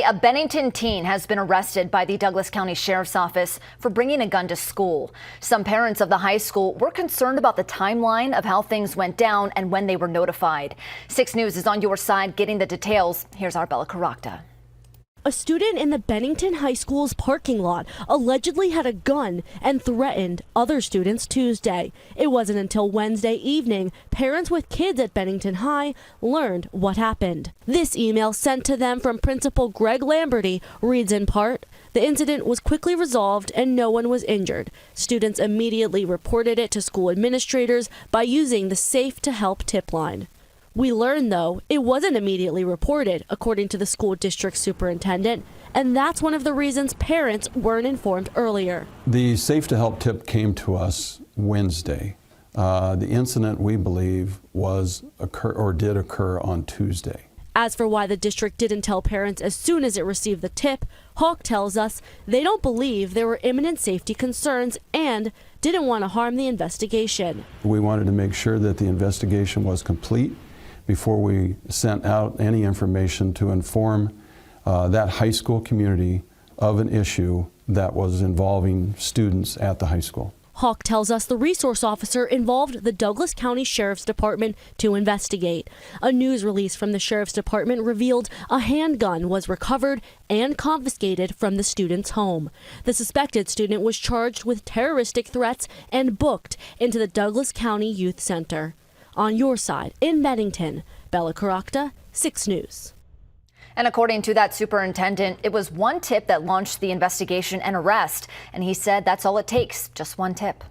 A Bennington teen has been arrested by the Douglas County Sheriff's Office for bringing a gun to school. Some parents of the high school were concerned about the timeline of how things went down and when they were notified. 6 News is on your side getting the details. Here's Arbella Caracta. A student in the Bennington High School's parking lot allegedly had a gun and threatened other students Tuesday. It wasn't until Wednesday evening parents with kids at Bennington High learned what happened. This email sent to them from Principal Greg Lamberty reads in part, "The incident was quickly resolved and no one was injured. Students immediately reported it to school administrators by using the Safe to Help tip line. We learned, though, it wasn't immediately reported, according to the school district superintendent, and that's one of the reasons parents weren't informed earlier." The Safe to Help tip came to us Wednesday. The incident, we believe, did occur on Tuesday. As for why the district didn't tell parents as soon as it received the tip, Hawk tells us they don't believe there were imminent safety concerns and didn't want to harm the investigation. We wanted to make sure that the investigation was complete before we sent out any information to inform that high school community of an issue that was involving students at the high school. Hawk tells us the resource officer involved the Douglas County Sheriff's Department to investigate. A news release from the Sheriff's Department revealed a handgun was recovered and confiscated from the student's home. The suspected student was charged with terroristic threats and booked into the Douglas County Youth Center. On your side, in Bennington, Bella Caracta, 6 News. And according to that superintendent, it was one tip that launched the investigation and arrest. And he said that's all it takes, just one tip.